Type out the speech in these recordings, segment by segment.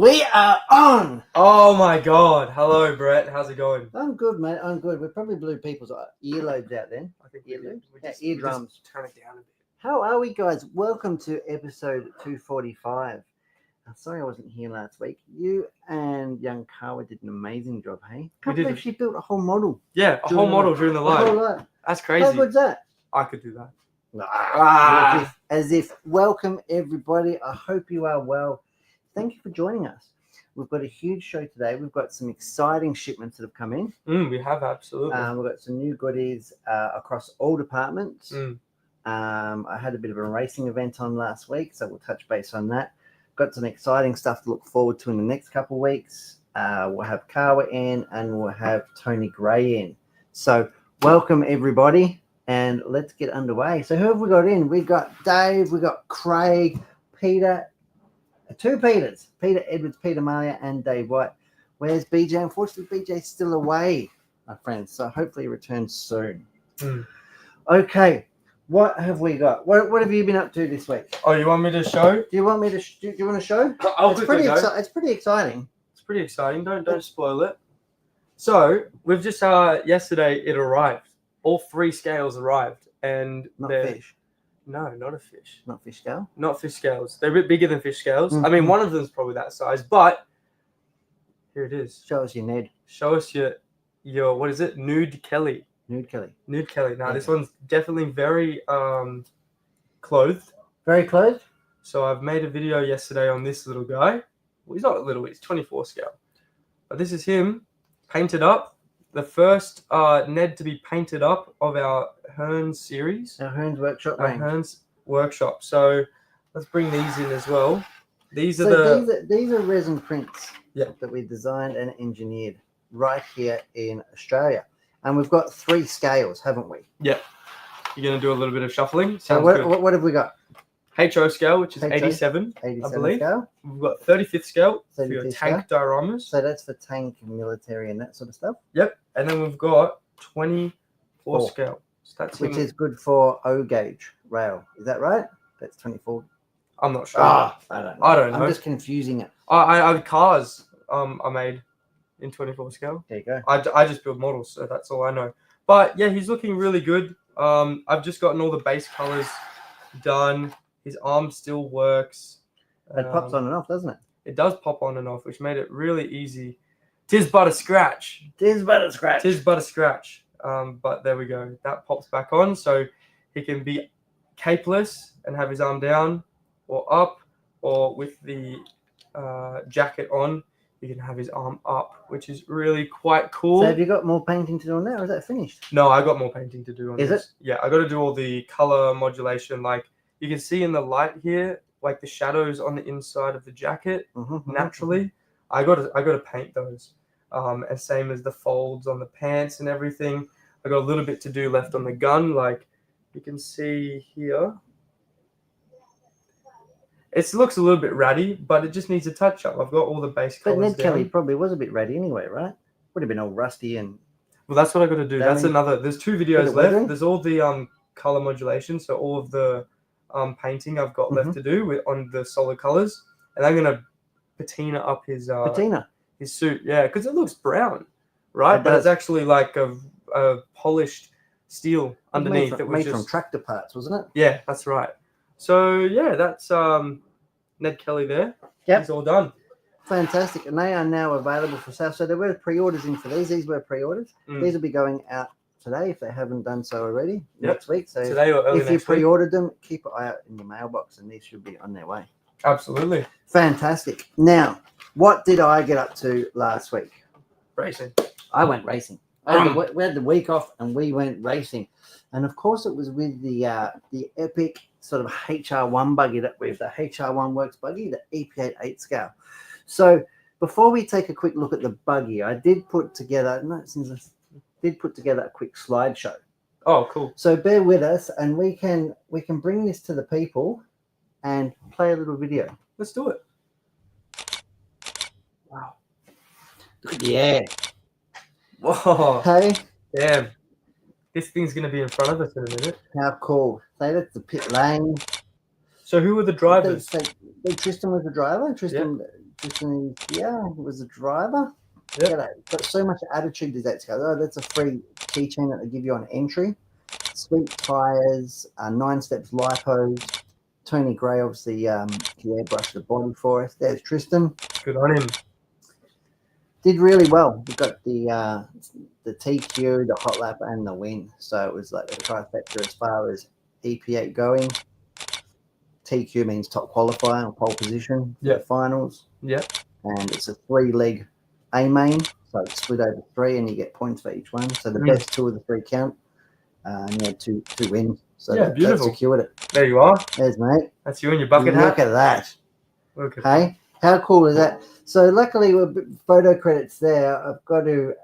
We are on. Oh my God! Hello, Brett. How's it going? I'm good, mate. I'm good. We probably blew people's earlobes out then. I think Earlobes? we Eardrums. just turn it down a bit. How are we, guys? Welcome to episode 245. I'm sorry I wasn't here last week. You and young Kawa did an amazing job, hey? Can't believe she built a whole model. Yeah, a whole model during the live. That's crazy. How good's that? I could do that. As if. Welcome, everybody. I hope you are well. Thank you for joining us. We've got a huge show today. We've got some exciting shipments that have come in. We have, absolutely. We've got some new goodies across all departments. I had a bit of a racing event on last week, so we'll touch base on that. Got some exciting stuff to look forward to in the next couple of weeks. We'll have Kawa in and we'll have Tony Gray in. So welcome, everybody, and let's get underway. So who have we got in? We've got Dave, we've got Craig, Peter, two Peters, Peter Edwards, Peter Malia, and Dave White. Where's BJ? Unfortunately, BJ's still away, my friends, so hopefully he returns soon. Okay, what have we got? What have you been up to this week? Oh, you want me to show? Do you want me to? Do you want to show? It's pretty exciting. It's pretty exciting. It's pretty exciting. Don't spoil it. So we've just yesterday it arrived. All three scales arrived, and Not fish. No, not a fish. Not fish scale? Not fish scales. They're a bit bigger than fish scales. I mean, one of them's probably that size, but here it is. Show us your Ned. Show us your what is it? Nude Kelly. Nude Kelly. Nude Kelly. Now, this one's definitely very clothed. Very clothed? So I've made a video yesterday on this little guy. Well, he's not little, he's 24 scale. But this is him painted up. The first Ned to be painted up of our Hearns series. Our Hearns workshop Our range. Hearns workshop. So let's bring these in as well. These are these are resin prints that we designed and engineered right here in Australia. And we've got three scales, haven't we? Yeah. You're going to do a little bit of shuffling. So what have we got? HO scale, which is HO, 87, 87 I believe. Scale. We've got 35th scale for 35th your tank dioramas. So that's for tank, military, and that sort of stuff. Yep. And then we've got 24 scale. So that's which is good for O gauge rail. Is that right? That's 24. I'm not sure. I don't know. I'm just confusing it. Cars are made in 24 scale. There you go. I just build models, so that's all I know. But yeah, he's looking really good. I've just gotten all the base colors done. His arm still works. It pops on and off, doesn't it? It does pop on and off, which made it really easy. Tis but a scratch. Tis but a scratch. Tis but a scratch. But there we go. That pops back on, so he can be capeless and have his arm down or up, or with the jacket on, he can have his arm up, which is really quite cool. So have you got more painting to do on that, or is that finished? No, I got more painting to do on this. Is it? Yeah, I got to do all the color modulation. Like you can see in the light here, like the shadows on the inside of the jacket naturally. I got to paint those. And same as the folds on the pants and everything. I got a little bit to do left on the gun, like you can see here. It looks a little bit ratty, but it just needs a touch up. I've got all the base colors. But Ned Kelly probably was a bit ratty anyway, right? Would have been all rusty and. Well, that's what I got to do. That's another. There's two videos left. There's all the color modulation, so all of the painting I've got left to do on the solid colors, and I'm gonna patina up his suit. Yeah, because it looks brown, right? But it's actually like a polished steel underneath. Made from tractor parts, wasn't it? Yeah, that's right. So yeah, that's Ned Kelly there. Yep. He's all done. Fantastic. And they are now available for sale. So there were pre-orders in for these. These were pre-orders. These will be going out today if they haven't done so already next week. So today or early if you pre-ordered them, keep an eye out in your mailbox and these should be on their way. Absolutely. Fantastic. Now, what did I get up to last week? Racing. I went racing. We had the week off and we went racing. And of course it was with the epic sort of HR1 buggy that the HR1 Works buggy, the EP245 scale. So before we take a quick look at the buggy, I did put together a quick slideshow. Oh, cool. So bear with us and we can bring this to the people and play a little video. Let's do it. Wow. Yeah. Whoa. Hey. Damn. This thing's going to be in front of us in a minute. How cool. So that's the pit lane. So who were the drivers? Tristan was the driver. Tristan Tristan is here. He was a driver. Yep. Yeah, got so much attitude to that. Oh, that's a free keychain that they give you on entry. Sweet tires, 9 steps lipos. Tony Gray, obviously, he airbrushed the body for us. There's Tristan. Good on him. Did really well. We got the TQ, the hot lap, and the win. So it was like the trifecta as far as EP8 going. TQ means top qualifier or pole position for the finals. Yep. And it's a 3-leg A main, so it's split over 3, and you get points for each one. So the best 2 of the 3 count. And you had two wins. So that secured it. There you are. There's mate. That's you in your bucket hat. Look at that. Look at that. How cool is that? So luckily, with photo credits there, I've got to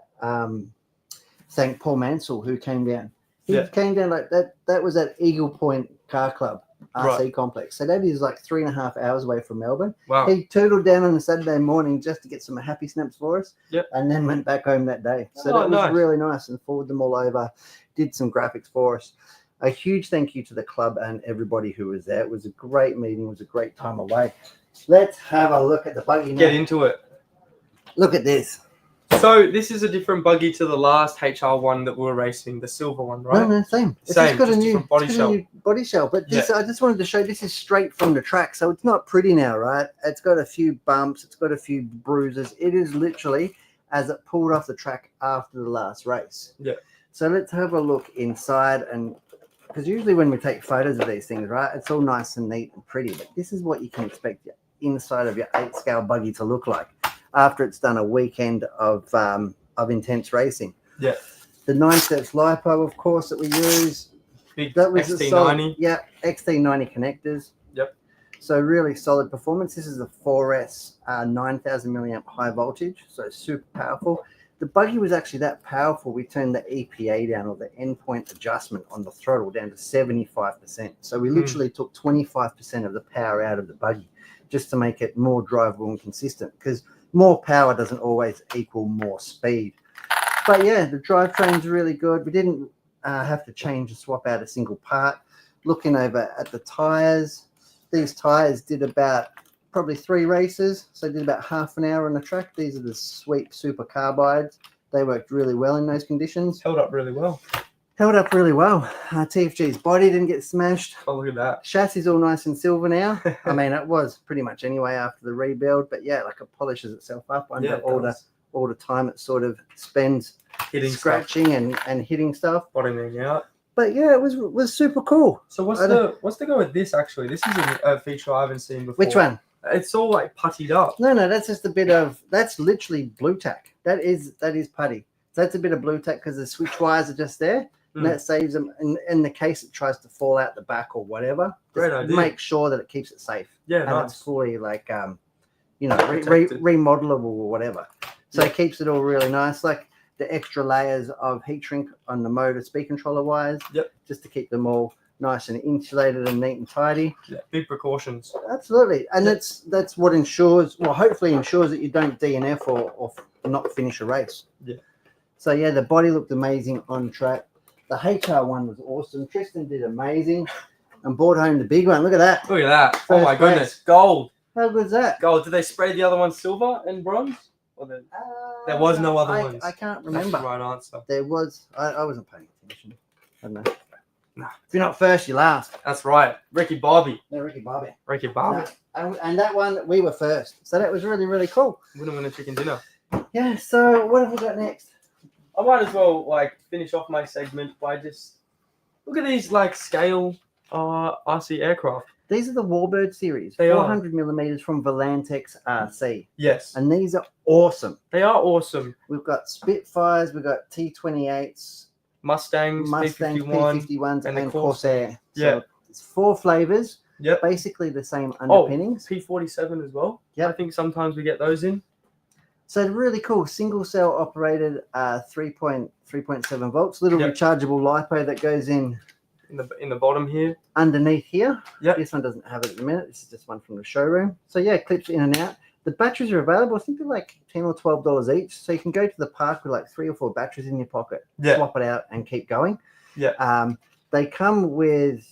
thank Paul Mansell, who came down. He came down like that. That was at Eagle Point Car Club RC complex. So that is like 3.5 hours away from Melbourne. Wow. He tootled down on a Saturday morning just to get some happy snaps for us. Yep. And then went back home that day. So that was really nice, and forwarded them all over. Did some graphics for us. A huge thank you to the club and everybody who was there. It was a great meeting. It was a great time away. Let's have a look at the buggy now. Get into it. Look at this. So this is a different buggy to the last HR1 that we were racing, the silver one, right? No, same. It's Same, got a just new body shell. But this, I just wanted to show, this is straight from the track. So it's not pretty now, right? It's got a few bumps. It's got a few bruises. It is literally as it pulled off the track after the last race. Yeah. So let's have a look inside, and because usually when we take photos of these things, right, it's all nice and neat and pretty, but this is what you can expect your inside of your 8-scale buggy to look like after it's done a weekend of intense racing. Yeah. The 9 steps lipo, of course, that we use. That was XT90. XT90 connectors. Yep. So really solid performance. This is a 4S 9,000 milliamp high voltage, so super powerful. The buggy was actually that powerful. We turned the EPA down, or the endpoint adjustment on the throttle, down to 75%. So we literally took 25% of the power out of the buggy just to make it more drivable and consistent, because more power doesn't always equal more speed. But yeah, the drivetrain's really good. We didn't have to change and swap out a single part. Looking over at the tires, these tires did about probably 3 races, so did about half an hour on the track. These are the Sweep Super Carbides. They worked really well in those conditions. Held up really well. TFG's body didn't get smashed. Oh, look at that. Chassis is all nice and silver now. I mean, it was pretty much anyway after the rebuild, but yeah, like it polishes itself up under all the time it sort of spends scratching and hitting stuff, bottoming out. But yeah, it was super cool. So what's the go with this actually? This is a feature I haven't seen before. Which one? It's all like puttied up. No, that's just a bit of, that's literally blue tack. That is putty. So that's a bit of blue tack because the switch wires are just there, and that saves them in the case it tries to fall out the back or whatever. Great idea. Make sure that it keeps it safe. Yeah, and nice. It's fully like remodelable or whatever. So it keeps it all really nice. Like the extra layers of heat shrink on the motor speed controller wires. Yep. Just to keep them all nice and insulated and neat and tidy. Yeah, big precautions. Absolutely. And that's what hopefully ensures that you don't DNF or not finish a race. Yeah. So yeah, the body looked amazing on track. The HR1 was awesome. Tristan did amazing and brought home the big one. Look at that. Look at that. First oh my goodness. Gold. How good is that? Gold. Did they spray the other one silver and bronze? Or there was no other ones. I can't remember. That's the right answer. There was. I wasn't paying attention. I don't know. No. If you're not first, you're last. That's right. Ricky Bobby. No, Ricky Bobby. Ricky Bobby. No. And that one, we were first. So that was really, really cool. Wouldn't win a chicken dinner. Yeah, so what have we got next? I might as well finish off my segment by just look at these scale RC aircraft. These are the Warbird series. They 400 millimeters from Volantex RC. Yes. And these are awesome. They are awesome. We've got Spitfires, we've got T28s, Mustangs, P51s, and Corsair. Yeah. So it's 4 flavors. Yep. Basically the same underpinnings. P47 as well. Yeah. I think sometimes we get those in. So really cool. Single cell operated 3.7 volts. Little rechargeable LiPo that goes in the bottom here. Underneath here. Yeah. This one doesn't have it at the minute. This is just one from the showroom. So yeah, clips in and out. The batteries are available. I think they're like $10 or $12 each. So you can go to the park with like 3 or 4 batteries in your pocket, swap it out and keep going. Yeah. They come with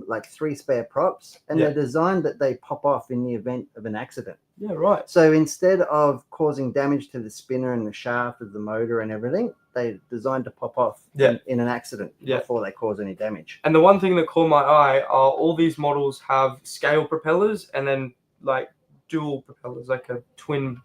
like 3 spare props, and they're designed that they pop off in the event of an accident. Yeah, right. So instead of causing damage to the spinner and the shaft of the motor and everything, they're designed to pop off in an accident before they cause any damage. And the one thing that caught my eye are all these models have scale propellers and then like dual propellers, like a twin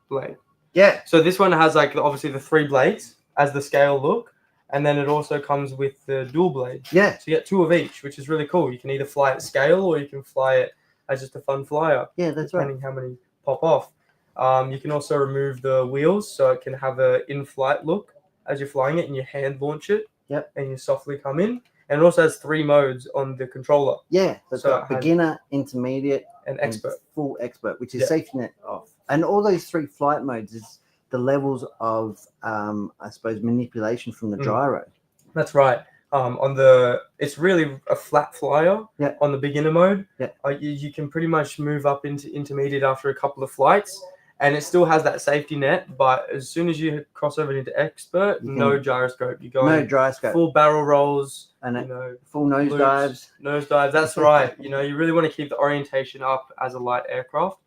blade. Yeah. So this one has like obviously the 3 blades as the scale look, and then it also comes with the dual blade. Yeah. So you get 2 of each, which is really cool. You can either fly at scale or you can fly it as just a fun flyer. Yeah, that's depending how many pop off. You can also remove the wheels so it can have a in-flight look as you're flying it, and you hand launch it. Yep. And you softly come in. And it also has 3 modes on the controller. Yeah, so beginner, intermediate, and expert. Full expert, which is safety net off. And all those 3 flight modes is the levels of, I suppose, manipulation from the gyro. That's right. It's really a flat flyer on the beginner mode. Yeah. You can pretty much move up into intermediate after a couple of flights, and it still has that safety net. But as soon as you cross over into expert, no gyroscope. You go no gyroscope. Full barrel rolls, and full nose dives. Nose dives. That's right. You really want to keep the orientation up as a light aircraft.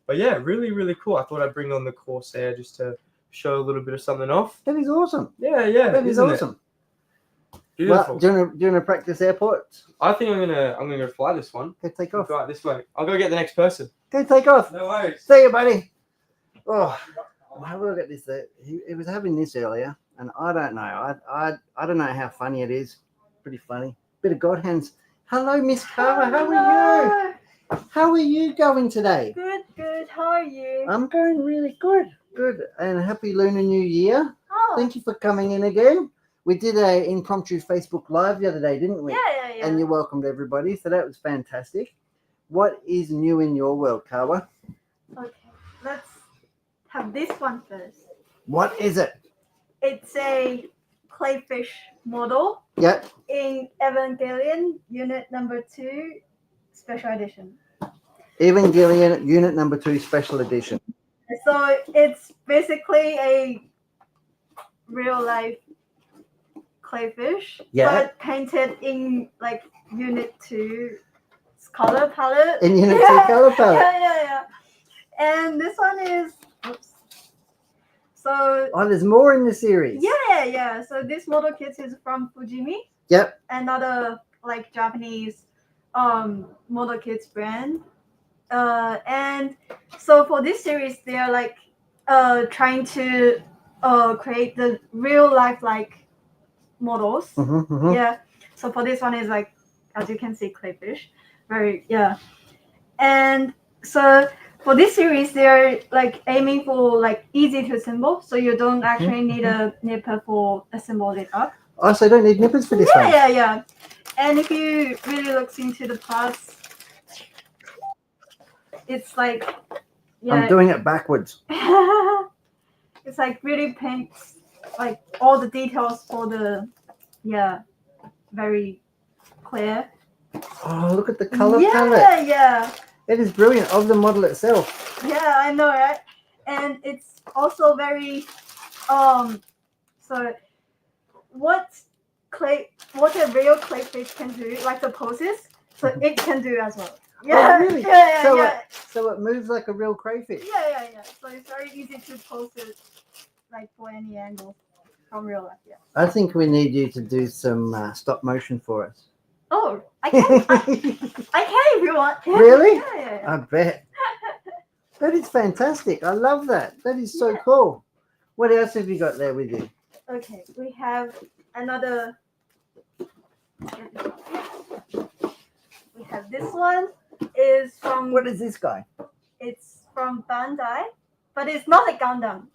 But yeah, really, really cool. I thought I'd bring on the Corsair just to show a little bit of something off. That is awesome. Yeah. That is awesome. Beautiful. Well, do you want to practice airports? I think I'm gonna fly this one. Go take off. Go out this way. I'll go get the next person. Go take off. No worries. See you, buddy. Oh, have a look at this. He was having this earlier, and I don't know. I don't know how funny it is. Pretty funny. Bit of God hands. Hello, Miss Carver. How are you? How are you going today? Good. How are you? I'm going really good. Good. And happy Lunar New Year. Oh. Thank you for coming in again. We did a impromptu Facebook Live the other day, didn't we? Yeah. And you welcomed everybody, so that was fantastic. What is new in your world, Kawa? Okay, let's have this one first. What is it? It's a clayfish model. Yep. In Evangelion Unit Number 2 Special Edition. Evangelion Unit Number 2 Special Edition. So it's basically a real life clayfish, but painted in like Unit 2 color palette. In Unit 2 color palette. Yeah. And this one is so. Oh, there's more in the series. Yeah. So this model kit is from Fujimi. Yep. Another like Japanese model kits brand. And so for this series, they're like trying to create the real life like models. Yeah. So for this one is like, as you can see, clayfish. And so for this series, they're like aiming for like easy to assemble, so you don't actually need a nipper for assemble it up. Oh, so you don't need nippers for this one? Yeah. And if you really look into the parts, it's like I'm doing it backwards. It's like really paints like all the details for the very clear. Oh, look at the color palette. Yeah. It is brilliant of the model itself. Yeah, I know, right? And it's also very so what a real clayfish can do, like the poses, so it can do as well. Yeah, oh, really? Yeah. So it moves like a real crayfish. Yeah. So it's very easy to pose it like for any angle from real life. Yeah. I think we need you to do some stop motion for us. Oh, I can. I can if you want. Really? Yeah. I bet. That is fantastic. I love that. That is so cool. What else have you got there with you? Okay, we have another. We have this one. Is from. What is this guy? It's from Bandai, but it's not a Gundam.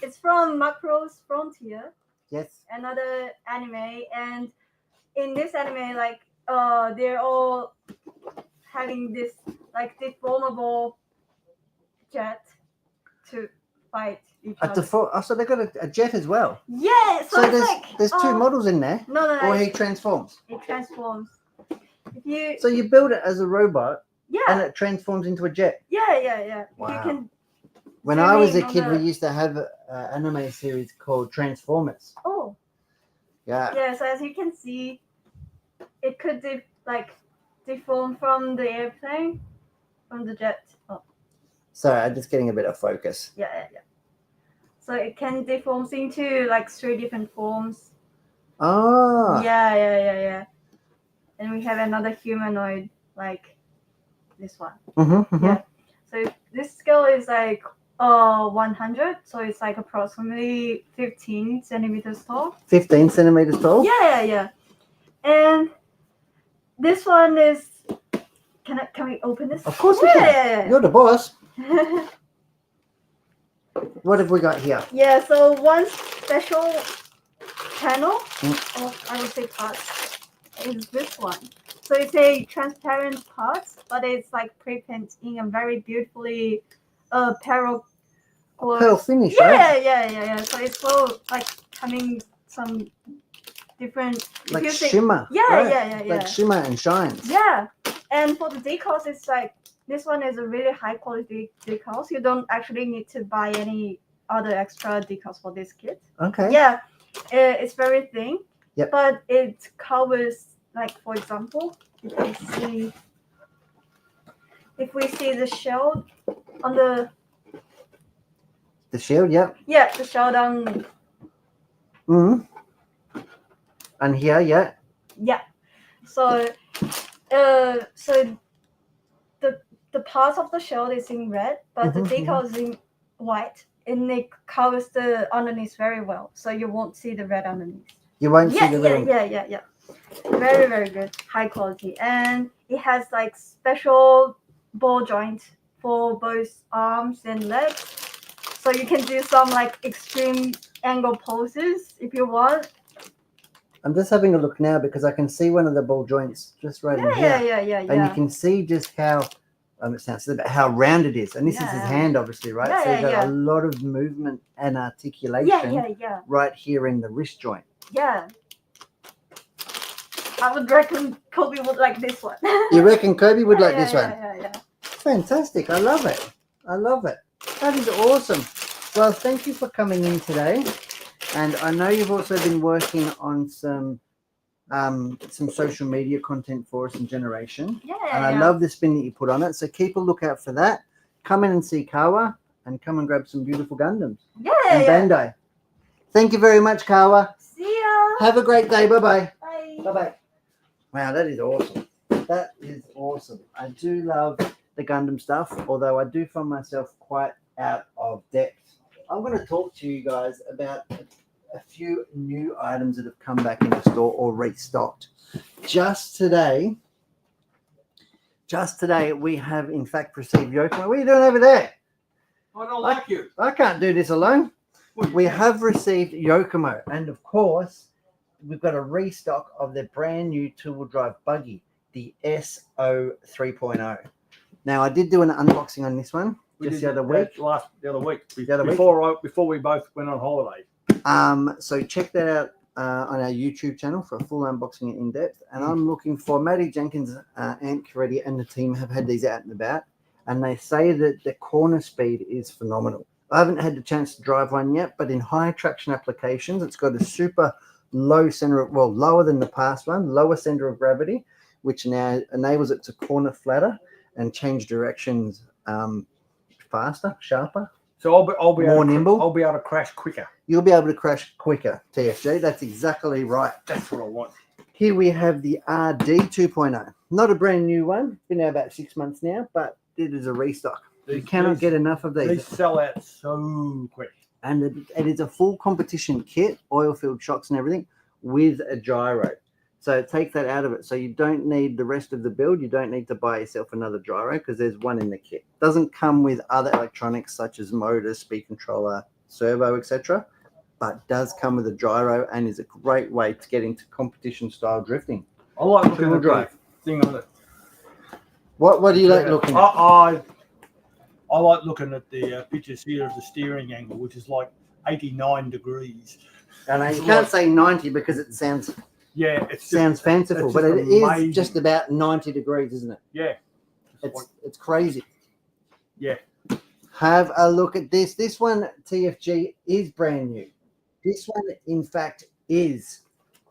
It's from Macross Frontier. Yes. Another anime, and in this anime, like they're all having this like deformable jet to fight each other. So they got a jet as well. Yeah. So there's two models in there. No. Or he transforms. It transforms. So you build it as a robot. Yeah. And it transforms into a jet. Yeah. Wow. You can. When I was a kid, we used to have an anime series called Transformers. Oh. Yeah. Yeah. So as you can see, it could deform from the airplane, from the jet. Oh, Sorry, I'm just getting a bit of focus. yeah. So it can deform into like 3 different forms. Ah. Yeah. And we have another humanoid like this one. Yeah. So this scale is like 100, so it's like approximately 15 centimeters tall. 15 centimeters tall? Yeah. And this one is. Can we open this? Of course we can. Yeah. You're the boss. What have we got here? Yeah, so one special panel, or I would say part, is this one. So it's a transparent part, but it's like pre-painted in a very beautifully pearl finish, right? Yeah. So it's so like having some different like shimmer. Yeah. Like shimmer and shines. Yeah. And for the decals, it's like this one is a really high quality decals. You don't actually need to buy any other extra decals for this kit. Okay. Yeah, it's very thin. Yep. But it covers, like for example, if we see the shield on the shield, yep. Yeah, the shield on. And here, yeah. Yeah. So the part of the shield is in red, but the decal is in white, and it covers the underneath very well, so you won't see the red underneath. You won't see the red. Yeah. Very, very good, high quality, and it has like special ball joint for both arms and legs, so you can do some like extreme angle poses if you want. I'm just having a look now because I can see one of the ball joints just right in here. Yeah. And you can see just how it sounds silly, but how round it is. And this is his hand, obviously, right? So you've got a lot of movement and articulation right here in the wrist joint. Yeah. I would reckon Kobe would like this one. You reckon Kobe would like this one? Yeah. Fantastic. I love it. That is awesome. Well, thank you for coming in today. And I know you've also been working on some social media content for us in Generation. And I love the spin that you put on it. So keep a lookout for that. Come in and see Kawa and come and grab some beautiful Gundams. And Bandai. Thank you very much, Kawa. See ya. Have a great day. Bye-bye. Bye. Bye-bye. Wow, that is awesome. That is awesome. I do love the Gundam stuff, although I do find myself quite out of depth. I'm going to talk to you guys about a few new items that have come back into store or restocked. Just today, we have in fact received Yokomo. What are you doing over there? I don't like you. I can't do this alone. We have received Yokomo, and of course, we've got a restock of the brand new two-wheel drive buggy, the SO 3.0. Now, I did do an unboxing on this one the other week. Before we both went on holiday. So check that out on our YouTube channel for a full unboxing in depth. And I'm looking for Matty Jenkins, Ant Caretti, and the team have had these out and about, and they say that the corner speed is phenomenal. I haven't had the chance to drive one yet, but in high traction applications, it's got a super low center of, lower than the past one, lower center of gravity, which now enables it to corner flatter and change directions faster, sharper. So I'll be more nimble. I'll be able to crash quicker. You'll be able to crash quicker, TFG. That's exactly right. That's what I want. Here we have the RD 2.0. Not a brand new one. Been out about 6 months now, but it is a restock. You cannot get enough of these. These sell out so quick. And it is a full competition kit, oil-filled shocks and everything, with a gyro. So take that out of it. So you don't need the rest of the build. You don't need to buy yourself another gyro because there's one in the kit. Doesn't come with other electronics such as motor, speed controller, servo, etc. But does come with a gyro and is a great way to get into competition-style drifting. I like looking at the thing on it. What do you like looking at? I like looking at the pictures here of the steering angle, which is like 89 degrees. And you can't say 90 because it sounds fanciful, but it is just about 90 degrees, isn't it? Yeah. It's crazy. Yeah. Have a look at this. This one, TFG, is brand new. This one, in fact, is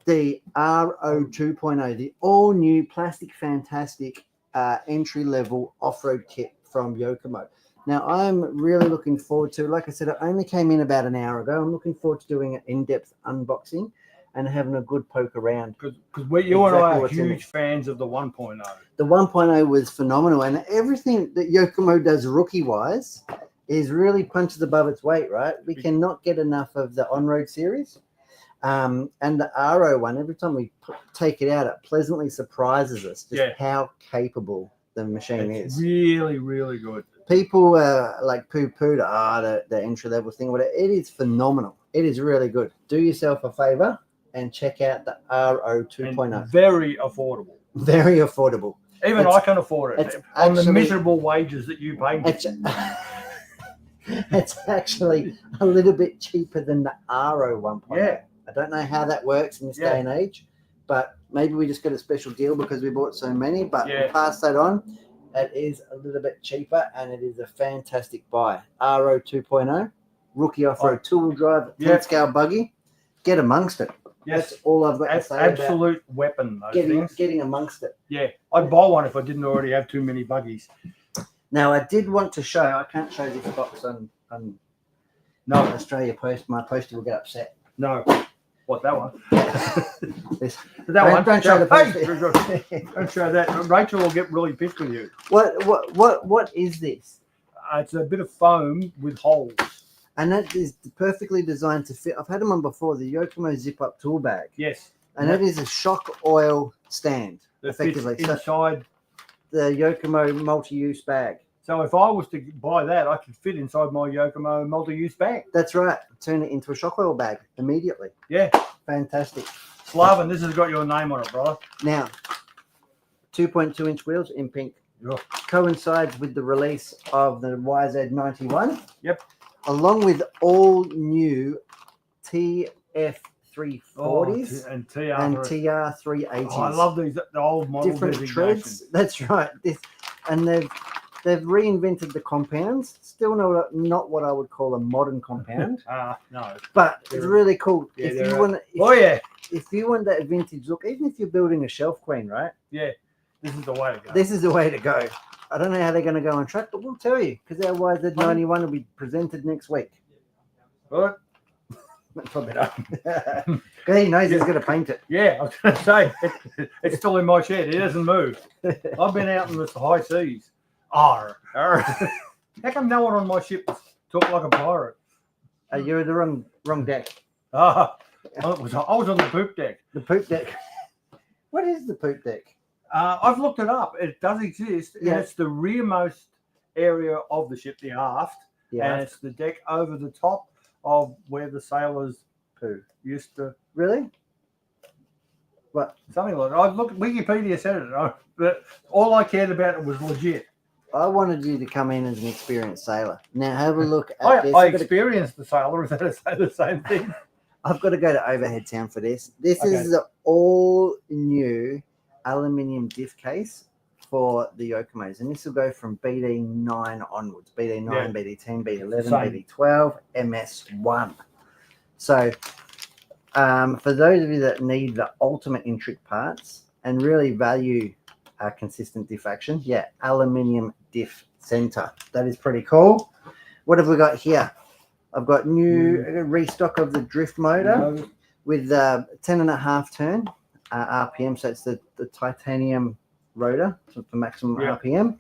the RO 2.0, the all new plastic fantastic entry-level off-road kit from Yokomo. Now, I'm really looking forward to, like I said, I only came in about an hour ago. I'm looking forward to doing an in-depth unboxing and having a good poke around. Because you and I are huge fans of the 1.0. The 1.0 was phenomenal, and everything that Yokomo does rookie-wise is really punches above its weight, right? We cannot get enough of the on-road series. And the RO one, every time we take it out, it pleasantly surprises us just how capable the machine is. Really, really good. People like poo-pooed the entry-level thing, but it is phenomenal. It is really good. Do yourself a favor and check out the RO 2.0. Very affordable. Very affordable. Even I can afford it on the miserable wages that you pay me. It's actually a little bit cheaper than the RO 1.0. Yeah. I don't know how that works in this day and age, but maybe we just got a special deal because we bought so many, but we'll pass that on. It is a little bit cheaper, and it is a fantastic buy. RO 2.0, rookie off-road two-wheel drive, 10-scale buggy. Get amongst it. Yes. That's all I've got to say absolute weapon, those things. Getting amongst it. Yeah. I'd buy one if I didn't already have too many buggies. Now, I did want to show, I can't show this box on Australia Post. My poster will get upset. No. What, that one? Don't show the poster. Don't show that. Rachel will get really pissed with you. What is this? It's a bit of foam with holes. And that is perfectly designed to fit. I've had them on before, the Yokomo zip-up tool bag. Yes. And that is a shock oil stand, effectively. Inside the Yokomo multi-use bag. So if I was to buy that, I could fit inside my Yokomo multi-use bag. That's right. Turn it into a shock oil bag immediately. Yeah. Fantastic. Slaven, this has got your name on it, brother. Now, 2.2-inch wheels in pink. Yeah. Coincides with the release of the YZ91. Yep. Along with all new TF340s and TR380s. Oh, I love these, the old model different treads. That's right. And they've reinvented the compounds. Still not what I would call a modern compound. No. But it's really cool. Yeah, if you want that vintage look, even if you're building a shelf queen, right? Yeah. This is the way to go. This is the way to go. I don't know how they're going to go on track, but we'll tell you because our YZ91 will be presented next week. What? Probably not. He knows he's going to paint it. Yeah, I was going to say, it's still in my shed. It hasn't moved. I've been out in the high seas. Arr. How come no one on my ship talk like a pirate? You're in the wrong deck. I was on the poop deck. The poop deck. What is the poop deck? I've looked it up. It does exist. Yeah. And it's the rearmost area of the ship, the aft. Yeah. And it's the deck over the top of where the sailors poo used to. Really? What? Something like that. I looked. Wikipedia said it. But all I cared about it was legit. I wanted you to come in as an experienced sailor. Now have a look at this. I experienced the sailor. Is that the same thing? I've got to go to Overhead Town for this. This is the all new aluminium diff case for the Yokomos, and this will go from BD9 onwards. BD9, BD10, BD11, BD12, MS1. So for those of you that need the ultimate in trick parts and really value consistent diff action, aluminium diff center. That is pretty cool. What have we got here? I've got new restock of the drift motor with 10.5 turn RPM, so it's the titanium rotor for maximum RPM.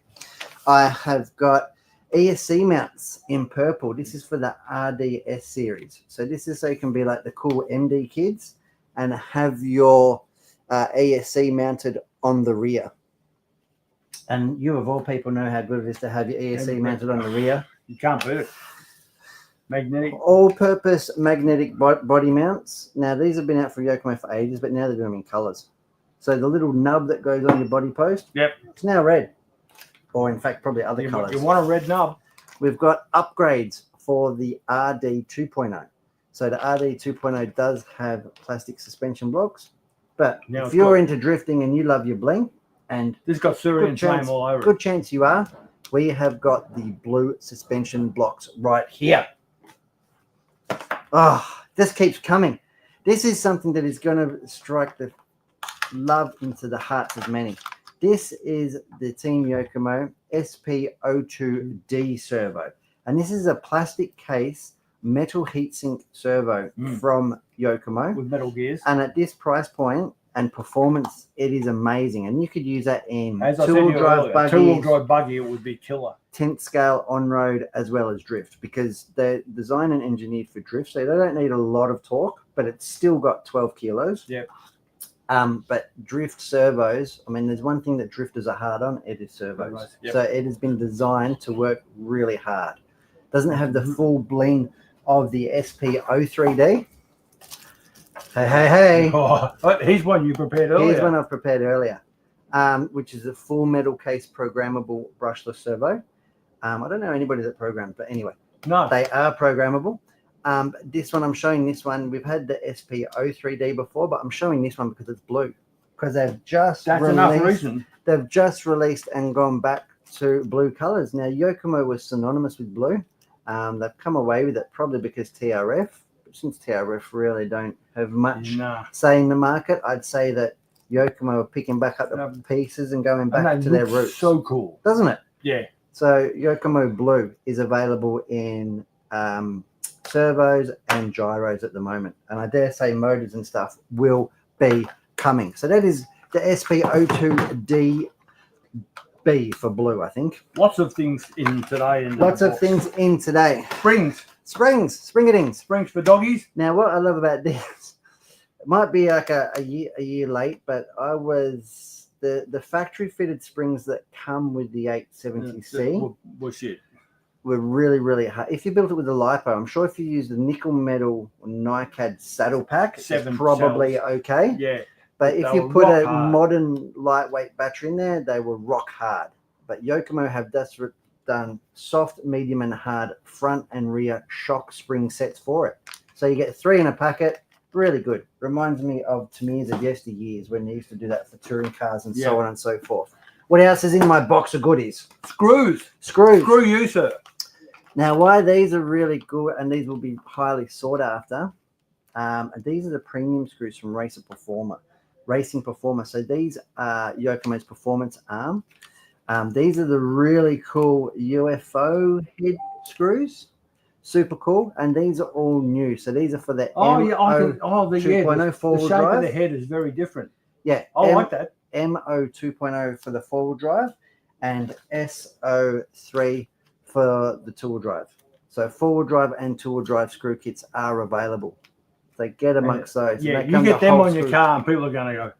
I have got ESC mounts in purple. This is for the RDS series. So this is so you can be like the cool MD kids and have your ESC mounted on the rear. And you of all people know how good it is to have your ESC mounted on the rear. You can't beat it. Magnetic. All-purpose magnetic body mounts. Now, these have been out for Yokomo for ages, but now they're doing them in colours. So the little nub that goes on your body post, it's now red. Or, in fact, probably other colours. You want a red nub? We've got upgrades for the RD 2.0. So the RD 2.0 does have plastic suspension blocks. But if you're into drifting and you love your bling, and this got Syrian flame all over it. Good chance you are. We have got the blue suspension blocks right here. Oh, this keeps coming. This is something that is going to strike the love into the hearts of many. This is the Team Yokomo SP02D servo. And this is a plastic case metal heatsink servo from Yokomo. With metal gears. And at this price point and performance, it is amazing. And you could use that in As I said two-wheel drive buggies, two-wheel drive buggy, it would be killer. 10th scale on-road as well as drift, because they're designed and engineered for drift. So they don't need a lot of torque, but it's still got 12 kilos. Yep. But drift servos, I mean, there's one thing that drifters are hard on, it is servos. Yep. So it has been designed to work really hard. Doesn't have the full bling of the SP03D. Hey. Oh, here's one you prepared earlier. Here's one I've prepared earlier, which is a full metal case programmable brushless servo. I don't know anybody that programs, but anyway, no, they are programmable. This one, I'm showing this one. We've had the SP03D before, but I'm showing this one because it's blue. Because they've just enough reason. They've just released and gone back to blue colors. Now, Yokomo was synonymous with blue. They've come away with it probably because TRF. But since TRF really don't have much say in the market, I'd say that Yokomo are picking back up the pieces and going back to their roots. So cool, doesn't it? Yeah. So Yokomo Blue is available in servos and gyros at the moment, and I dare say motors and stuff will be coming. So that is the SP02DB for blue, I think. Lots of things in today. Lots of things in today. Spring-a-dings for doggies. Now, what I love about this, it might be like a year late, but I was the factory fitted springs that come with the 870C were really hard. If you built it with a lipo, I'm sure if you use the nickel metal NiCad saddle pack, it's probably okay. Yeah. But if you put a modern lightweight battery in there, they will rock hard. But Yokomo have just done soft, medium, and hard front and rear shock spring sets for it. So you get 3 in a packet. Really good. Reminds me of Tamiya's of yesteryears when they used to do that for touring cars and so on and so forth. What else is in my box of goodies? Screws. Screw you, sir. Now, why these are really good, and these will be highly sought after, these are the premium screws from Racing Performer. So these are Yokomo's performance arm. These are the really cool UFO head screws. Super cool. And these are all new. So these are for the the 2.0 the four-wheel shape drive. of the head is very different. Yeah. I like that. MO 2.0 for the four-wheel drive and SO3 for the two-wheel drive. So four-wheel drive and two-wheel drive screw kits are available. So get amongst those. Yeah, you get them on your car and people are going to go,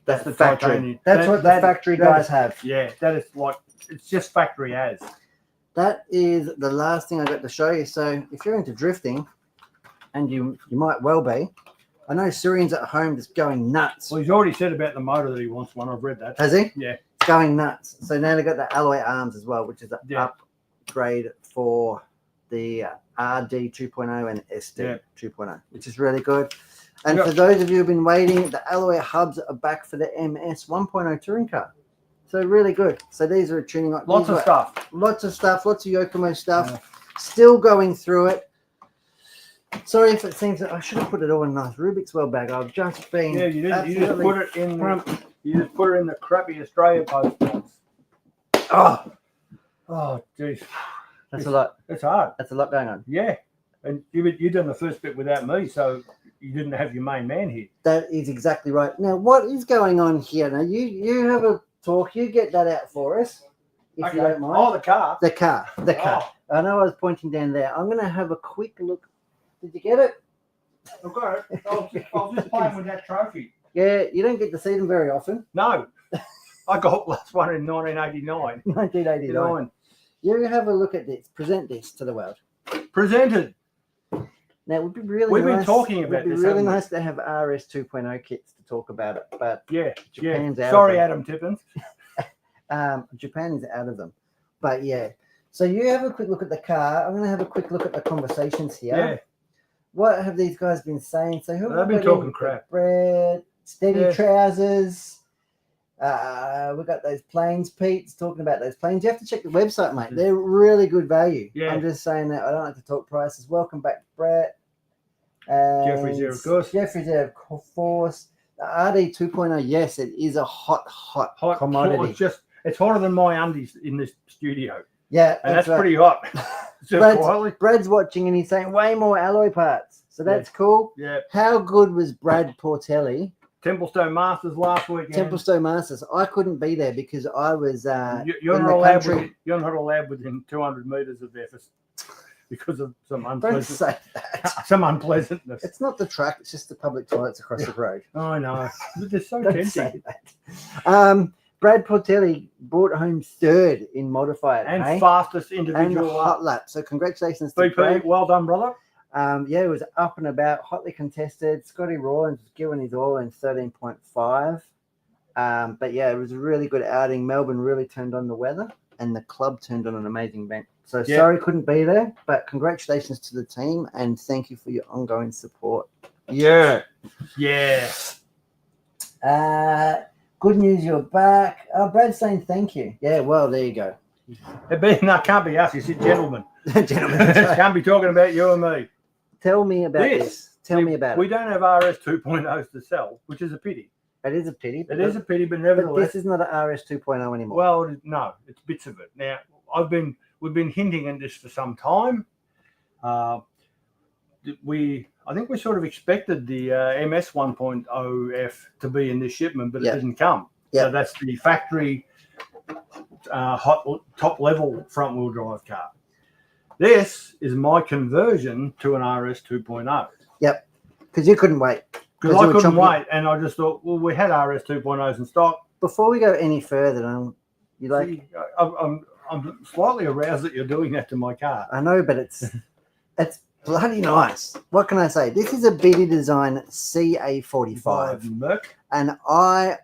that's the factory. Titanium. That's what the factory guys have. Yeah, that is like, it's just factory as. That is the last thing I got to show you. So if you're into drifting, and you might well be, I know Syrian's at home just going nuts. Well, he's already said about the motor that he wants one. I've read that. Has he? Yeah. It's going nuts. So now they've got the alloy arms as well, which is an upgrade for the RD 2.0 and SD 2.0, which is really good. And for those of you who've been waiting, the alloy hubs are back for the MS 1.0 touring car. So really good. So these are a tuning. Lots of stuff. Lots of Yokomo stuff. Yeah. Still going through it. Sorry if it seems that I should have put it all in a nice Rubik's Well bag. I've just been. Yeah, you didn't. You just put it in. You just put it in the crappy Australia post box. Oh, jeez. That's a lot. It's hard. That's a lot going on. Yeah, and you done the first bit without me, so you didn't have your main man here. That is exactly right. Now, what is going on here? Now, you have a talk. You get that out for us, if you don't mind. Oh, the car. The car. I know I was pointing down there. I'm going to have a quick look. Did you get it? I've got it. I was just playing with that trophy. Yeah, you don't get to see them very often. No. I got last one in 1989. 1989. You have a look at this. Present this to the world. Presented. Now, it would be really We've nice. been talking about this. It would be really nice to have RS 2.0 kits to talk about it. But Japan's out Sorry, of them. Adam Tippins. Japan is out of them. But yeah. So you have a quick look at the car. I'm going to have a quick look at the conversations here. Yeah. What have these guys been saying? So who they've been talking crap. Brad, Steady Trousers. We got those planes, Pete's talking about those planes. You have to check the website, mate. They're really good value. Yeah. I'm just saying that. I don't like to talk prices. Welcome back, Brett. Jeffrey's there, of course. Jeffrey's there, of course. The RD 2.0, yes, it is a hot commodity. It's hotter than my undies in this studio. Yeah, and that's right. Pretty hot. Brad's watching and he's saying way more alloy parts. So that's cool. Yeah. How good was Brad Portelli? Templestowe Masters last weekend. Templestowe Masters. I couldn't be there because I was you're not allowed within 200 meters of there because of some unpleasantness. Don't say that. Some unpleasantness. It's not the track, it's just the public toilets across the road. I know. They're so Don't tempting. say that. Brad Portelli brought home third in modified and fastest individual and hot lap. So congratulations to Brad. Well done, brother. It was up and about, hotly contested. Scotty Rawlins was giving his all in 13.5. But yeah, it was a really good outing. Melbourne really turned on the weather and the club turned on an amazing bench. So sorry couldn't be there, but congratulations to the team and thank you for your ongoing support. Yeah. Yeah. Good news, you're back. Brad's saying thank you. Yeah, well, there you go. No, can't be us. You said gentlemen. Gentlemen. Can't be talking about you and me. Tell me about this. Tell me about it. We don't have RS 2.0s to sell, which is a pity. It is a pity. It is a pity, but nevertheless. But this is not an RS 2.0 anymore. Well, no, it's bits of it. Now, we've been hinting at this for some time. I think we sort of expected the MS 1.0F to be in this shipment, but it didn't come. So that's the factory top level front wheel drive car. This is my conversion to an RS 2.0. Yep, because you couldn't wait. Because I couldn't wait, and I just thought, well, we had RS 2.0s in stock. Before we go any further, I'm slightly aroused that you're doing that to my car. I know, but it's bloody nice. What can I say? This is a BD Design CA45, Merc, and I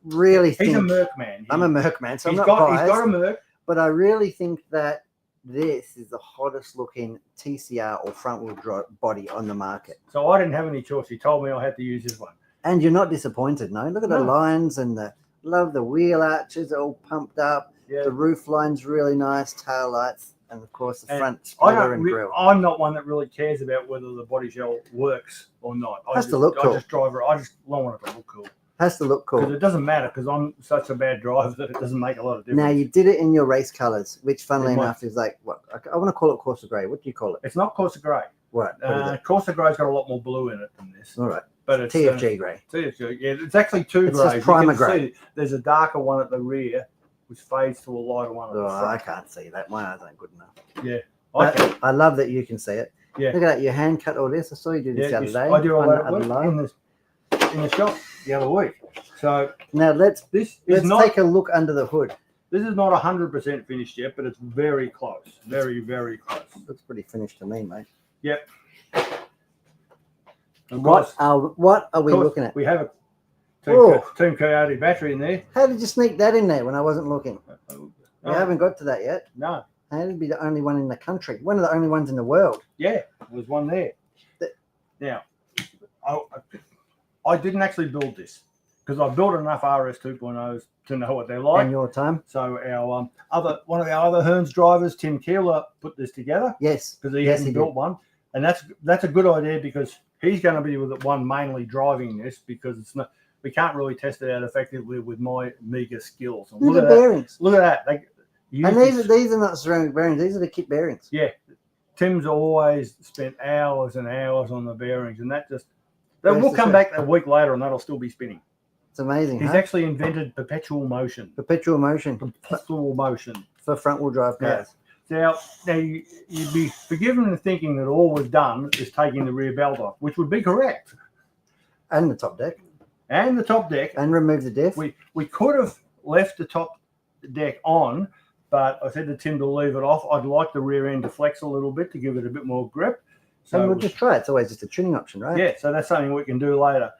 really think he's a Merc man. I'm a Merc man, so I'm not biased. He's got a Merc, but I really think that this is the hottest looking TCR or front wheel drive body on the market. So I didn't have any choice. He told me I had to use this one. And you're not disappointed, no? Look at the lines and love the wheel arches all pumped up. Yeah. The roof line's really nice, tail lights, and of course the front spoiler and grille. I'm not one that really cares about whether the body shell works or not. Has to look cool. I just drive it. I just want it to look cool. Has to look cool. Because it doesn't matter, because I'm such a bad driver that it doesn't make a lot of difference. Now, you did it in your race colours, which funnily enough is like, what? I want to call it Corsa Grey. What do you call it? It's not Corsa Grey. What? Corsa Grey's got a lot more blue in it than this. All right. But it's TFG Grey. TFG, yeah. It's actually two greys. It's primer grey. There's a darker one at the rear, which fades to a lighter one at the front. I can't see that. Mine isn't good enough. Yeah. I love that you can see it. Yeah. Look at that. You hand cut all this. I saw you do this the other day. I do all that in the shop the other week. So now let's take a look under the hood. This is not 100% finished yet, but it's very close. Very, very close. Looks pretty finished to me, mate. Yep. What are we looking at? We have a Team Coyote battery in there. How did you sneak that in there when I wasn't looking? We haven't got to that yet. No. How did be the only one in the country? One of the only ones in the world. Yeah, there's one there. Now, I didn't actually build this because I've built enough RS 2.0s to know what they're like. In your time. So one of our other Hearns drivers, Tim Keeler, put this together. Yes. Because he hasn't built one. And that's a good idea because he's going to be the one mainly driving this because it's not. We can't really test it out effectively with my meager skills. Look at the bearings. Look at that. And these are not ceramic bearings. These are the kit bearings. Yeah. Tim's always spent hours and hours on the bearings, and we'll come back a week later, and that'll still be spinning. It's amazing. He's actually invented perpetual motion. Perpetual motion. Perpetual motion for front-wheel drive cars. Yeah. Now you'd be forgiven in thinking that all we've done is taking the rear belt off, which would be correct. And the top deck. And the top deck. And remove the diff. We could have left the top deck on, but I said to Tim to leave it off. I'd like the rear end to flex a little bit to give it a bit more grip. So we'll just try it. It's always just a tuning option, right? Yeah, so that's something we can do later.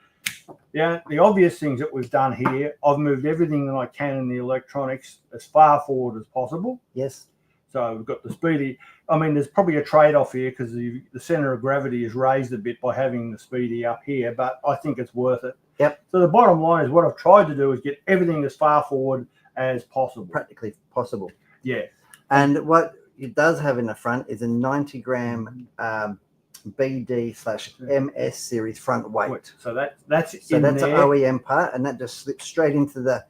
Yeah, the obvious things that we've done here, I've moved everything that I can in the electronics as far forward as possible. Yes. So we've got the speedy. I mean, there's probably a trade-off here because the center of gravity is raised a bit by having the speedy up here, but I think it's worth it. Yep. So the bottom line is what I've tried to do is get everything as far forward as possible. Practically possible. Yeah. And what it does have in the front is a 90-gram BD/MS series front weight. So that's an there. OEM part, and that just slips straight into the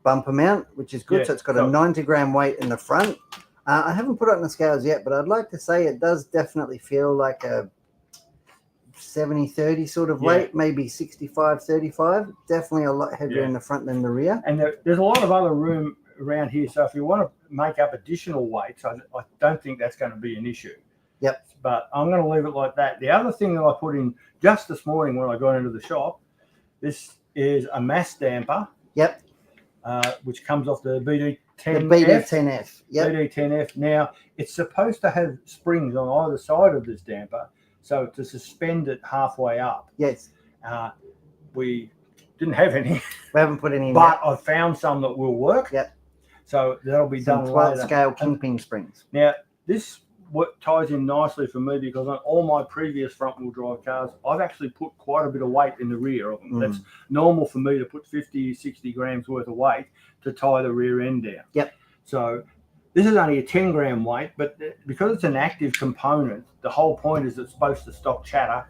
bumper mount, which is good. Yeah, so it's got a 90-gram weight in the front. I haven't put it on the scales yet, but I'd like to say it does definitely feel like a 70-30 sort of weight, maybe 65-35. Definitely a lot heavier in the front than the rear. And there's a lot of other room around here, so if you want to make up additional weights, I don't think that's going to be an issue. Yep. But I'm going to leave it like that. The other thing that I put in just this morning when I got into the shop, this is a mass damper. Yep. Which comes off the BD10F. The BD10F. Yep. BD10F. Now, it's supposed to have springs on either side of this damper, so to suspend it halfway up. Yes. We didn't have any. We haven't put any in but I found some that will work. Yep. So that'll be Some done 12 later. scale kingpin springs. Now, this ties in nicely for me because on all my previous front-wheel drive cars, I've actually put quite a bit of weight in the rear of them. That's normal for me to put 50, 60 grams worth of weight to tie the rear end down. Yep. So this is only a 10-gram weight, but because it's an active component, the whole point is it's supposed to stop chatter.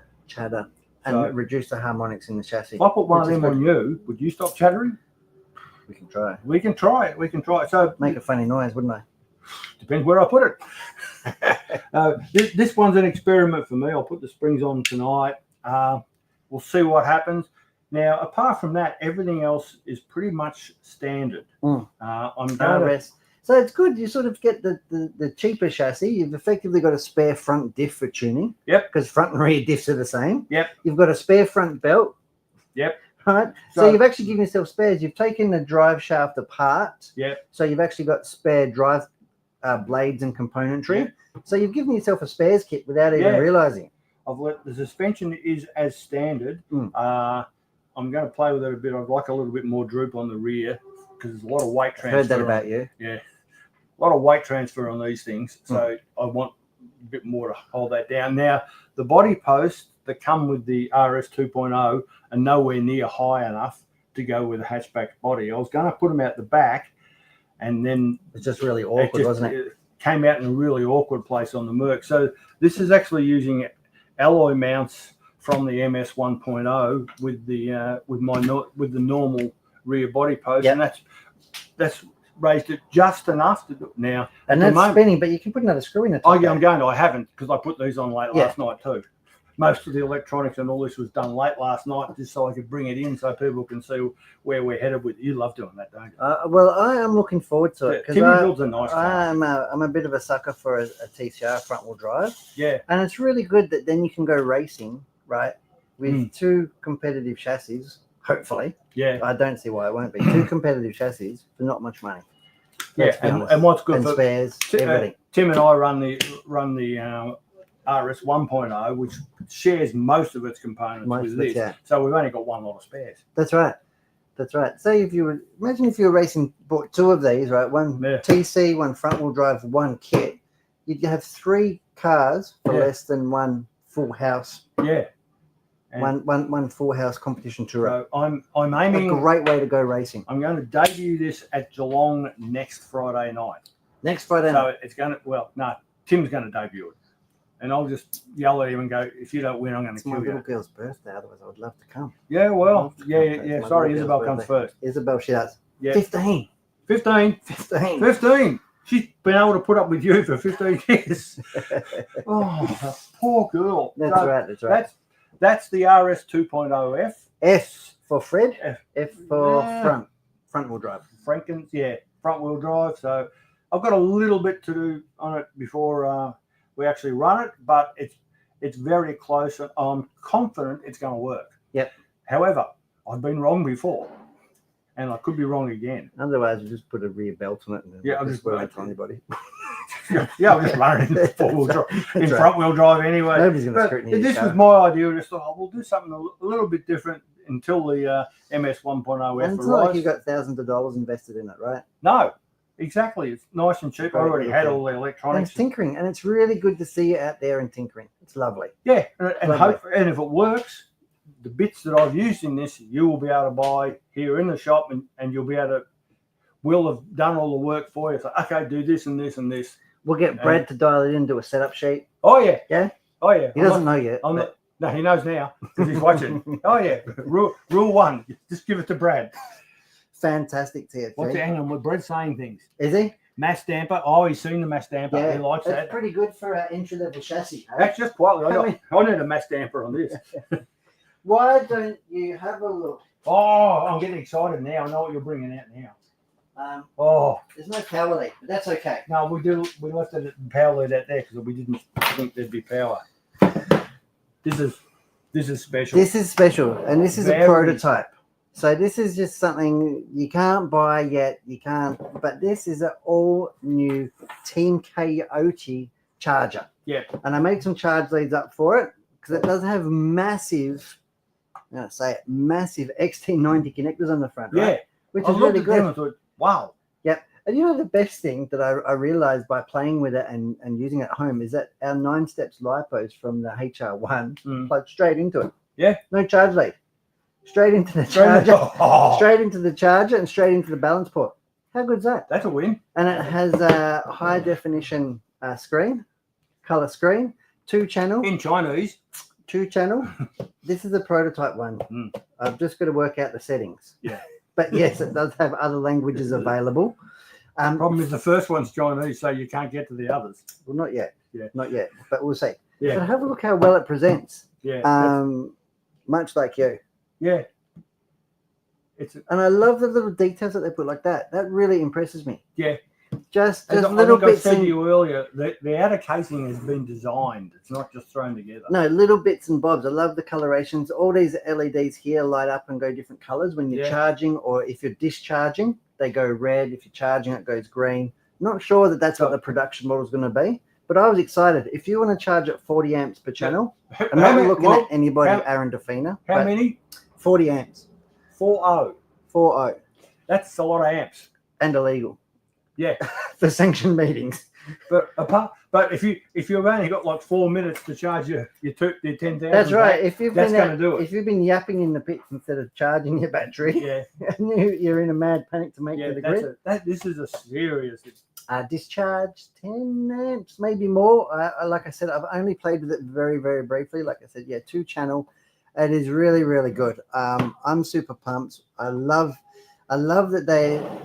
And reduce the harmonics in the chassis. If I put one of them on you, would you stop chattering? We can try. We can try it. We can try it. So make a funny noise, wouldn't I? Depends where I put it. This one's an experiment for me. I'll put the springs on tonight. We'll see what happens. Now, apart from that, everything else is pretty much standard. I'm going to... So it's good. You sort of get the cheaper chassis. You've effectively got a spare front diff for tuning. Yep. Because front and rear diffs are the same. Yep. You've got a spare front belt. Yep. Right. So you've actually given yourself spares. You've taken the drive shaft apart. Yep. So you've actually got spare drive blades and componentry. Yep. So you've given yourself a spares kit without even realizing. The suspension is as standard. I'm going to play with it a bit. I'd like a little bit more droop on the rear because there's a lot of weight transfer. Heard that about you. Yeah. A lot of weight transfer on these things. So I want a bit more to hold that down. Now, the body posts that come with the RS 2.0 are nowhere near high enough to go with a hatchback body. I was going to put them out the back, and then it's just really awkward, wasn't it? It came out in a really awkward place on the Merc. So this is actually using alloy mounts from the MS 1.0 with the with the normal rear body post, and that's raised it just enough to do it now. And that's spinning, but you can put another screw in it. Oh yeah, I'm going to. I haven't because I put these on late last night too. Most of the electronics and all this was done late last night just so I could bring it in so people can see where we're headed with. You love doing that, don't you? Well, I am looking forward to it. Timmy builds a nice car. I'm a bit of a sucker for a TCR front-wheel drive. Yeah. And it's really good that then you can go racing, right, with two competitive chassis, hopefully. Yeah. I don't see why it won't be. Two competitive chassis for not much money. Yeah, and what's good and for spares, everything. Tim and I run the RS 1.0, which shares most of its components with this. Yeah. So we've only got one lot of spares. That's right. That's right. Say if you were racing, bought two of these, right? One TC, one front wheel drive, one kit. You'd have three cars for less than one full house. Yeah. One full house competition tourer. So I'm aiming a great way to go racing. I'm going to debut this at Geelong next Friday night. Next Friday night. So it's going to Tim's going to debut it. And I'll just yell at him and go, if you don't win, I'm going to kill you. It's my little girl's birthday, otherwise I would love to come. Yeah, well, yeah. Sorry, Isabel comes first. Isabel, she does. Yeah. 15. 15. She's been able to put up with you for 15 years. Oh, poor girl. That's right. That's the RS 2.0 F. F for Fred. F for front wheel drive. Frankens, front wheel drive. So I've got a little bit to do on it before we actually run it, but it's very close, and I'm confident it's going to work. Yep. However, I've been wrong before, and I could be wrong again. Otherwise, you just put a rear belt on it. And I'll just won't tell anybody. I'll just run it in four-wheel drive, front-wheel drive anyway. Nobody's going to scrutinize this was my idea. I just thought, we'll do something a little bit different until the MS 1.0 F arrives. It's not like you've got thousands of dollars invested in it, right? No. Exactly. It's nice and cheap. I already had all the electronics. And it's tinkering, and it's really good to see you out there and tinkering. It's lovely. Yeah, and if it works, the bits that I've used in this, you will be able to buy here in the shop, and you'll be able to. We'll have done all the work for you. So, okay, do this and this and this. We'll get Brad to dial it into a setup sheet. Oh, yeah. Yeah? Oh yeah. He doesn't know yet. No, he knows now because he's watching. Oh yeah. Rule 1: just give it to Brad. Fantastic TFG. What's the hang on? With Brad saying things? Is he? Mass damper. Oh, he's seen the mass damper. Yeah, He likes that's that. pretty good for our entry level chassis. Hey? That's just quietly. I need a mass damper on this. Why don't you have a look? Oh, I'm getting excited now. I know what you're bringing out now. There's no power lead, but that's okay. No, we left it power lead out there because we didn't think there'd be power. This is special. This is special, and this is Very a prototype. So this is just something you can't buy yet. You can't, but this is an all new Team Coyote charger. Yeah. And I made some charge leads up for it because it does have massive, I'm gonna say it, massive XT90 connectors on the front, right? Yeah. Which I is looked really at them good. and thought, wow. Yep. And you know the best thing that I realized by playing with it and using it at home is that our 9 steps lipos from the HR1 plug straight into it. Yeah. No charge lead. Straight into the charger. Straight into the charger and straight into the balance port. How good is that? That's a win. And it has a high definition screen, color screen, 2-channel. In Chinese. 2-channel. This is the prototype one. I've just got to work out the settings. Yeah. But yes, it does have other languages available. Problem is the first one's Chinese, so you can't get to the others. Well, not yet. Yeah. Not yet. But we'll see. Yeah. But have a look how well it presents. Yeah. Much like you. Yeah. And I love the little details that they put like that. That really impresses me. Yeah. Just As little I bits. said to you earlier, the outer casing has been designed. It's not just thrown together. No, little bits and bobs. I love the colorations. All these LEDs here light up and go different colors when you're charging, or if you're discharging, they go red. If you're charging, it goes green. Not sure that that's what the production model is going to be, but I was excited. If you want to charge at 40 amps per channel, I'm not looking at anybody, Aaron Defina. How many? 40 amps. 40. 40. That's a lot of amps. And illegal. Yeah. For sanctioned meetings. But if you've only got like 4 minutes to charge your 10,000, that's right. If you've that's been going to do it. If you've been yapping in the pits instead of charging your battery, and you're in a mad panic to make it to the grid. This is a serious. Discharge 10 amps, maybe more. Like I said, I've only played with it very, very briefly. Like I said, 2-channel. It is really, really good. I'm super pumped. I love that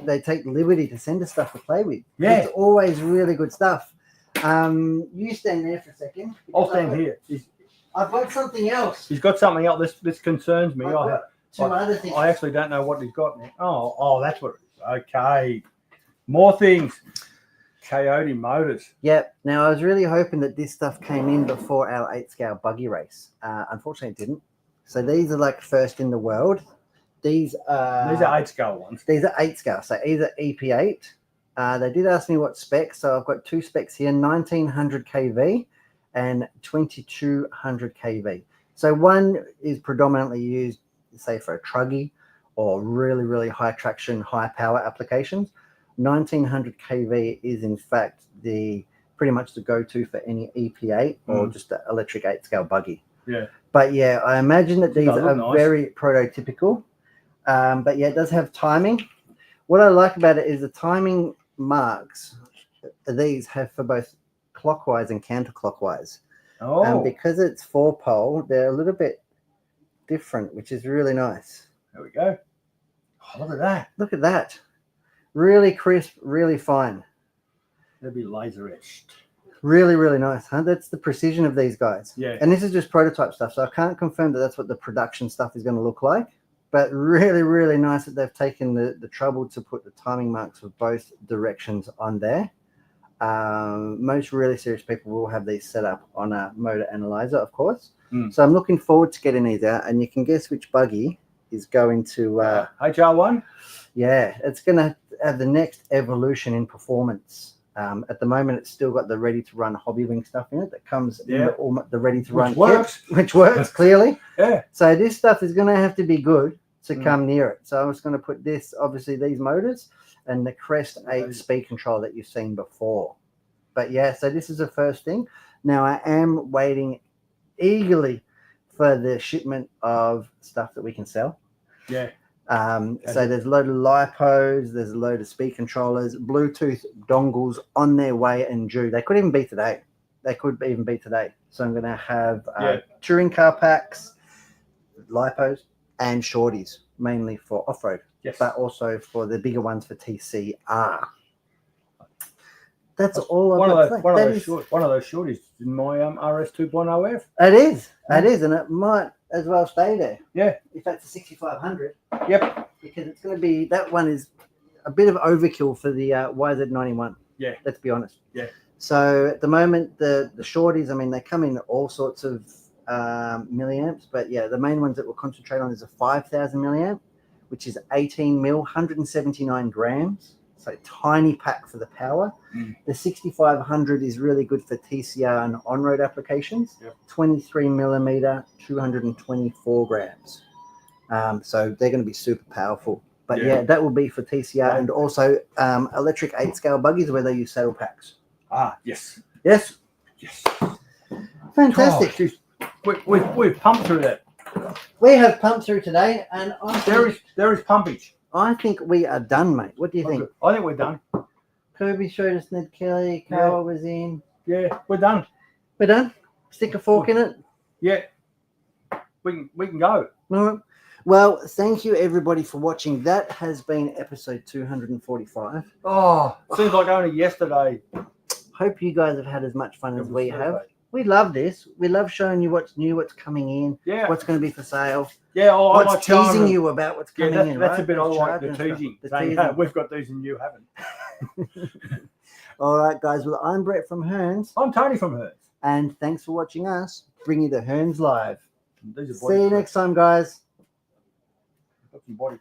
they take liberty to send us stuff to play with. Yeah. It's always really good stuff. You stand there for a second. I'll stand here. I've got something else. He's got something else. This concerns me. I've got two other things. I actually don't know what he's got now. Oh, that's what it is. Okay. More things. Coyote Motors. Yep. Now, I was really hoping that this stuff came in before our 8-scale buggy race. Unfortunately, it didn't. So these are like first in the world. These are 8-scale ones. These are 8-scale. So either EP8. They did ask me what specs. So I've got 2 specs here, 1900 kV and 2200 kV. So one is predominantly used, say, for a truggy or really, really high traction, high power applications. 1900 kV is in fact pretty much the go-to for any EP8 or just an electric 8-scale buggy. Yeah. But yeah, I imagine that these are nice. very prototypical. But yeah, it does have timing. What I like about it is the timing marks these have for both clockwise and counterclockwise. Because it's 4-pole, they're a little bit different, which is really nice. There we go. Oh, look at that. Look at that. Really crisp, really fine. They'll be laser etched. Really, really nice, huh? That's the precision of these guys. Yeah. And this is just prototype stuff, so I can't confirm that that's what the production stuff is going to look like. But really, really nice that they've taken the trouble to put the timing marks of both directions on there. Most really serious people will have these set up on a motor analyzer, of course. So I'm looking forward to getting these out, and you can guess which buggy is going to... HR1? Yeah, it's going to have the next evolution in performance. At the moment, it's still got the ready-to-run Hobbywing stuff in it that comes in the ready-to-run kit, which works clearly. Yeah. So this stuff is going to have to be good to come near it. So I'm just going to put this, obviously, these motors and the Crest 8 speed control that you've seen before. But yeah, so this is the first thing. Now I am waiting eagerly for the shipment of stuff that we can sell. Yeah. So there's a load of lipos, there's a load of speed controllers, Bluetooth dongles on their way and due. They could even be today. So I'm going to have touring car packs, lipos, and shorties, mainly for off-road, but also for the bigger ones for TCR. That's all I've got. One of those shorties in my RS 2.0F. It is, and it might as well stay there. Yeah. If that's a 6500. Yep. Because it's going to be, that one is a bit of overkill for the YZ91. Yeah. Let's be honest. Yeah. So at the moment, the shorties, I mean, they come in all sorts of milliamps, but yeah, the main ones that we'll concentrate on is a 5000 milliamp, which is 18 mil, 179 grams. So tiny pack for the power. The 6500 is really good for TCR and on-road applications. 23 millimeter, 224 grams. So they're going to be super powerful. But yeah, that will be for TCR and also electric 8-scale buggies where they use saddle packs. Yes. Yes. Yes. Fantastic. We've pumped through that. We have pumped through today, and there is pumpage. I think we are done, mate. What do you think? I think we're done. Kirby showed us Ned Kelly. Carl was in. Yeah, we're done. We're done. Stick a fork in it. Yeah. We can go. All right. Well, thank you everybody for watching. That has been episode 245. Oh, seems like only yesterday. Hope you guys have had as much fun as we have. We love this. We love showing you what's new, what's coming in, what's going to be for sale. Yeah, I what's teasing you about what's coming in. That's a bit I like the teasing. Saying, hey, we've got these and you haven't. All right, guys. Well, I'm Brett from Hearns. I'm Tony from Hearns. And thanks for watching us bring you the Hearns Live. See you next time, guys. Got some body